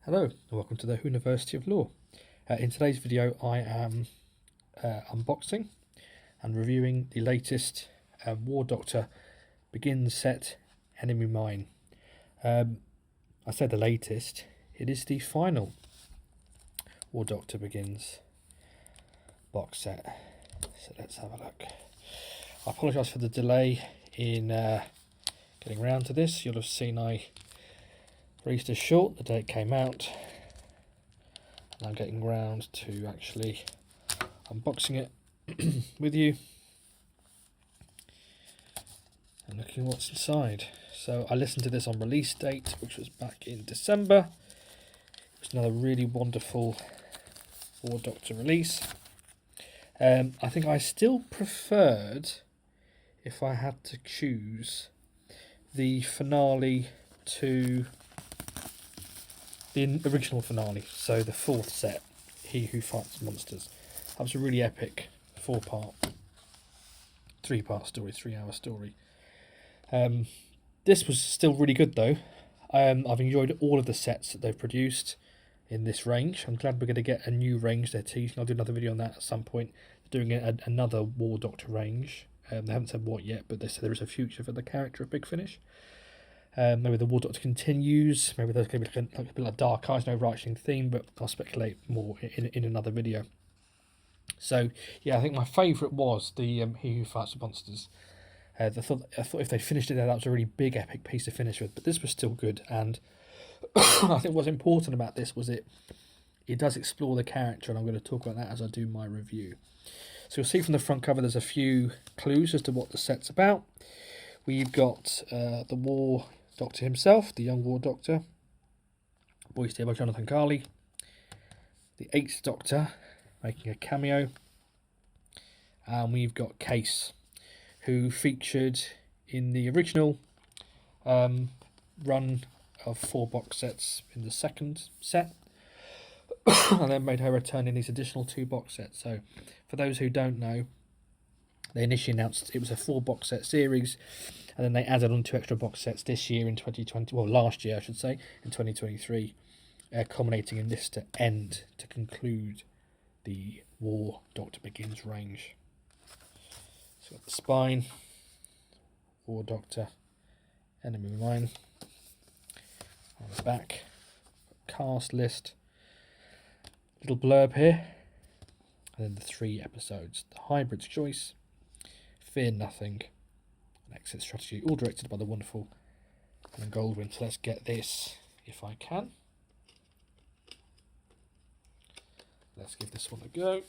Hello and welcome to the University of Law. In today's video I am unboxing and reviewing the latest War Doctor Begins set Enemy Mine. I said the latest, it is the final War Doctor Begins box set. So let's have a look. I apologise for the delay in getting around to this. You'll have seen I released a short the day it came out, and I'm getting round to actually unboxing it with you and looking what's inside. So I listened to this on release date, which was back in December. It was another really wonderful War Doctor release. I think I still preferred, if I had to choose, the finale to the original finale, so the fourth set, He Who Fights Monsters. That was a really epic 3-part story, 3-hour story. This was still really good though. I've enjoyed all of the sets that they've produced in this range. I'm glad we're going to get a new range they're teasing. I'll do another video on that at some point. They're doing another War Doctor range. They haven't said what yet, but they said there is a future for the character of Big Finish. Maybe the War Doctor continues. Maybe there's going to be like a bit like Dark Eyes, no overarching theme, but I'll speculate more in another video. So yeah, I think my favourite was the He Who Fights Monsters. I thought if they finished it there, that was a really big epic piece to finish with. But this was still good, and I think what's important about this was it does explore the character, and I'm going to talk about that as I do my review. So you'll see from the front cover there's a few clues as to what the set's about. We've got the War Doctor himself, the young War Doctor, voiced here by Jonathan Carley. The 8th Doctor making a cameo. And we've got Case, who featured in the original run of 4 box sets in the second set. And then made her return in these additional 2 box sets. So for those who don't know, they initially announced it was a 4 box set series, and then they added on 2 extra box sets this year in 2020, well last year I should say, in 2023, culminating in this to conclude the War Doctor Begins range. So we've got the spine, War Doctor, Enemy Mine. On the back, cast list, little blurb here, and then the 3 episodes: The Hybrid's Choice, Fear Nothing, and Exit Strategy, all directed by the wonderful Helen Goldwyn. So let's get this, if I can. Let's give this one a go.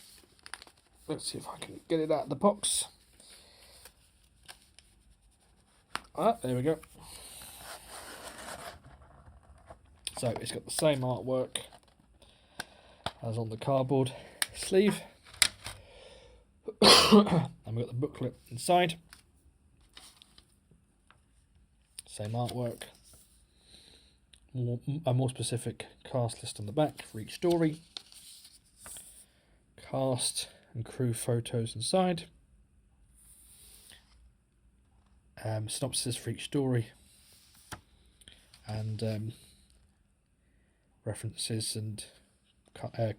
Let's see if I can get it out of the box. There we go. So it's got the same artwork as on the cardboard sleeve. And we've got the booklet inside. Same artwork. A more specific cast list on the back for each story. Cast and crew photos inside. Synopsis for each story. And references and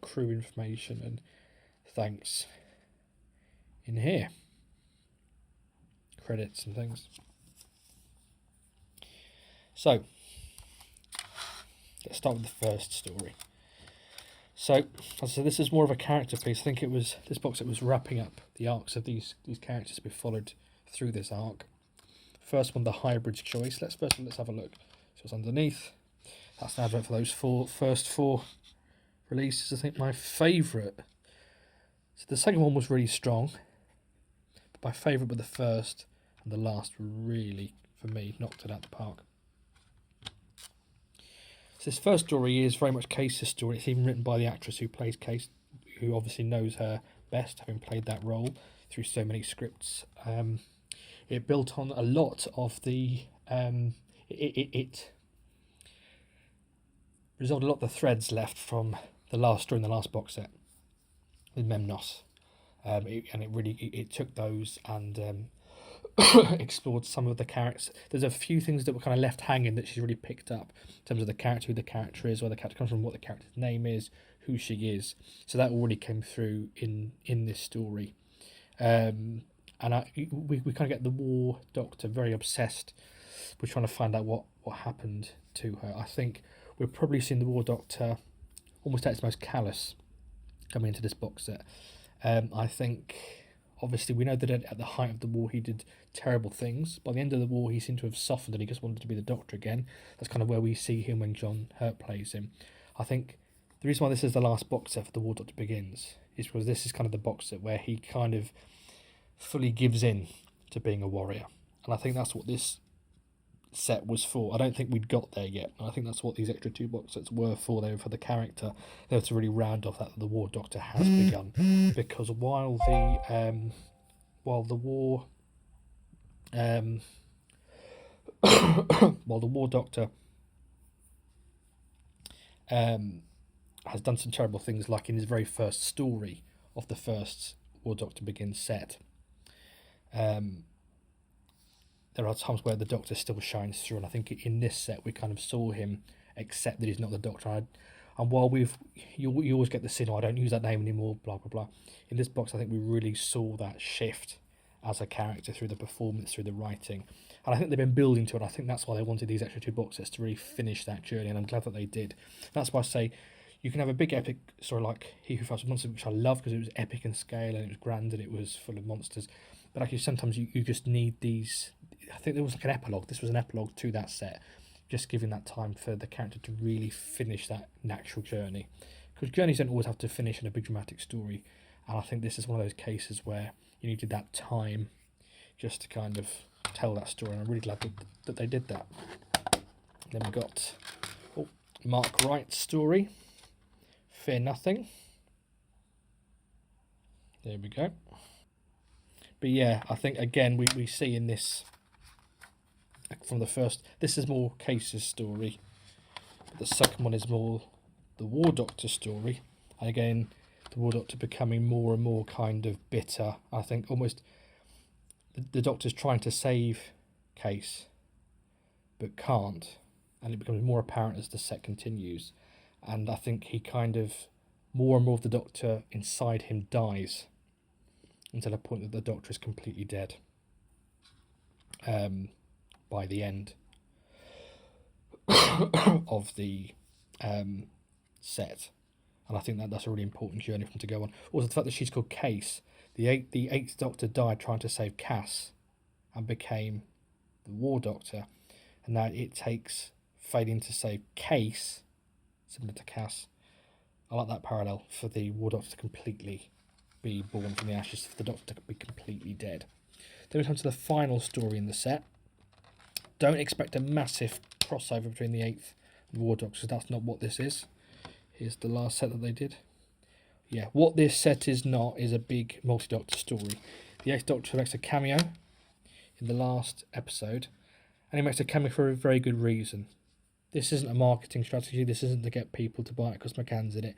crew information and thanks in here. Credits and things. So let's start with the first story. So as I said, this is more of a character piece. I think it was this box that was wrapping up the arcs of these characters we followed through this arc. First one, The Hybrid's Choice. Let's have a look. So it's underneath. That's an advert for those first four releases. I think my favourite. So the second one was really strong, but my favourite were the first and the last really, for me, knocked it out the park. So this first story is very much Case's story. It's even written by the actress who plays Case, who obviously knows her best, having played that role through so many scripts. It built on a lot of the... It resolved a lot of the threads left from the last story in the last box set with Memnos. And it took those and explored some of the characters. There's a few things that were kind of left hanging that she's really picked up in terms of the character, who the character is, where the character comes from, what the character's name is, who she is. So that already came through in this story. And we kind of get the War Doctor very obsessed. We're trying to find out what happened to her. I think we're probably seeing the War Doctor almost at its most callous coming into this box set. I think, obviously, we know that at the height of the war he did terrible things. By the end of the war he seemed to have softened and he just wanted to be the Doctor again. That's kind of where we see him when John Hurt plays him. I think the reason why this is the last box set for the War Doctor Begins is because this is kind of the box set where he kind of fully gives in to being a warrior. And I think that's what this set was for. I don't think we'd got there yet. I think that's what these extra 2 box sets were for. They were for the character. They were to really round off that the War Doctor has begun. Because while the war while the War Doctor has done some terrible things, like in his very first story of the first War Doctor Begins set, there are times where the Doctor still shines through, and I think in this set we kind of saw him accept that he's not the Doctor. And while you always get the scene, I don't use that name anymore, blah blah blah. In this box, I think we really saw that shift as a character through the performance, through the writing, and I think they've been building to it. I think that's why they wanted these extra 2 box sets to really finish that journey, and I'm glad that they did. That's why I say you can have a big epic story like He Who Fights with Monsters, which I love because it was epic in scale and it was grand and it was full of monsters. But actually, sometimes you just need these. I think there was like an epilogue. This was an epilogue to that set, just giving that time for the character to really finish that natural journey. Because journeys don't always have to finish in a big dramatic story, and I think this is one of those cases where you needed that time just to kind of tell that story, and I'm really glad that they did that. Then we got Mark Wright's story, Fear Nothing. There we go. But yeah, I think again we see in this from the first. This is more Case's story. But the second one is more the War Doctor story. And again, the War Doctor becoming more and more kind of bitter. I think almost the Doctor's trying to save Case, but can't. And it becomes more apparent as the set continues. And I think he kind of, more and more of the Doctor inside him dies, until the point that the Doctor is completely dead by the end of the set. And I think that's a really important journey for him to go on. Also, the fact that she's called Case. The eighth Doctor died trying to save Cass and became the War Doctor. And now it takes failing to save Case, similar to Cass. I like that parallel, for the War Doctor to completely be born from the ashes, for the Doctor to be completely dead. Then we come to the final story in the set. Don't expect a massive crossover between the 8th and War Doctor, because that's not what this is. Here's the last set that they did. Yeah, what this set is not is a big multi-Doctor story. The 8th Doctor makes a cameo in the last episode, and he makes a cameo for a very good reason. This isn't a marketing strategy. This isn't to get people to buy it because McCann's in it.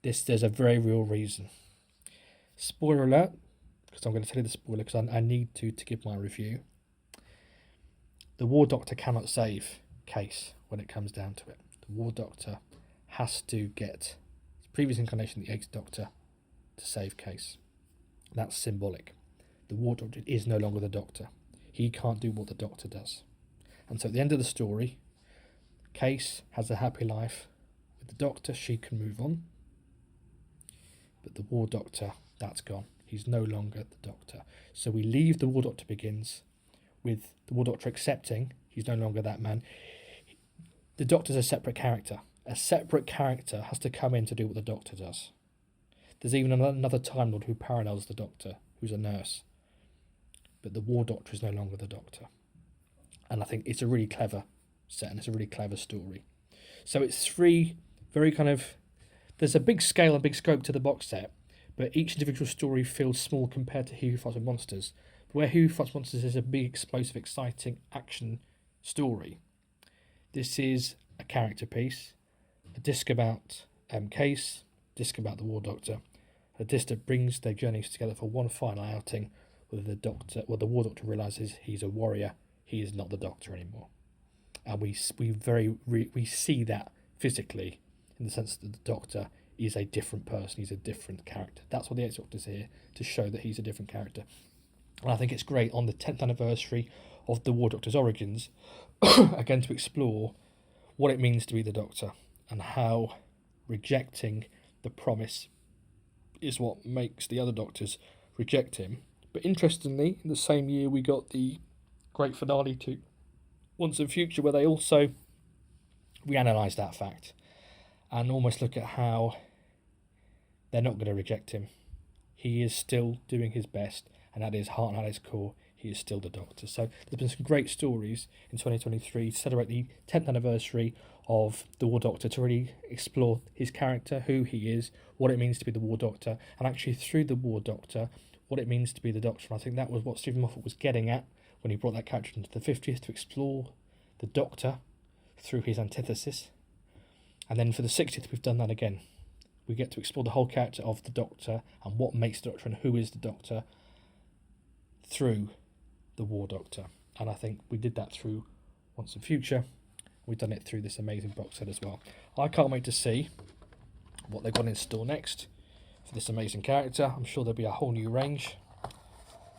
There's a very real reason. Spoiler alert, because I'm going to tell you the spoiler because I need to give my review. The War Doctor cannot save Case when it comes down to it. The War Doctor has to get his previous incarnation, the 8th Doctor, to save Case. That's symbolic. The War Doctor is no longer the Doctor. He can't do what the Doctor does. And so at the end of the story, Case has a happy life. With the Doctor, she can move on. But the War Doctor, that's gone. He's no longer the Doctor. So we leave the War Doctor Begins with the War Doctor accepting he's no longer that man. The Doctor's a separate character. A separate character has to come in to do what the Doctor does. There's even another Time Lord who parallels the Doctor, who's a nurse. But the War Doctor is no longer the Doctor. And I think it's a really clever set, and it's a really clever story. So it's 3 very kind of... There's a big scale and big scope to the box set, but each individual story feels small compared to He Who Fights with Monsters. Where He Who Fights with Monsters is a big, explosive, exciting action story, this is a character piece, a disc about Case, a disc about the War Doctor, a disc that brings their journeys together for one final outing where the War Doctor realizes he's a warrior. He is not the Doctor anymore, and we see that physically, in the sense that the Doctor is a different person. He's a different character. That's what the Eighth Doctor's here to show, that he's a different character. And I think it's great on the 10th anniversary of the War Doctor's origins, again, to explore what it means to be the Doctor and how rejecting the promise is what makes the other Doctors reject him. But interestingly, in the same year we got the great finale to Once and Future, where they also reanalyse that fact and almost look at how they're not going to reject him. He is still doing his best, and at his heart and at his core, he is still the Doctor. So there's been some great stories in 2023 to celebrate the 10th anniversary of the War Doctor, to really explore his character, who he is, what it means to be the War Doctor, and actually through the War Doctor, what it means to be the Doctor. And I think that was what Stephen Moffat was getting at when he brought that character into the 50th, to explore the Doctor through his antithesis. And then for the 60th, we've done that again. We get to explore the whole character of the Doctor and what makes the Doctor and who is the Doctor through the War Doctor. And I think we did that through Once and Future. We've done it through this amazing box set as well. I can't wait to see what they've got in store next for this amazing character. I'm sure there'll be a whole new range.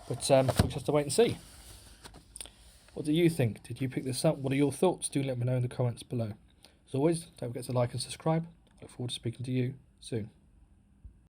But we'll just have to wait and see. What do you think? Did you pick this up? What are your thoughts? Do let me know in the comments below. As always, don't forget to like and subscribe. I look forward to speaking to you soon.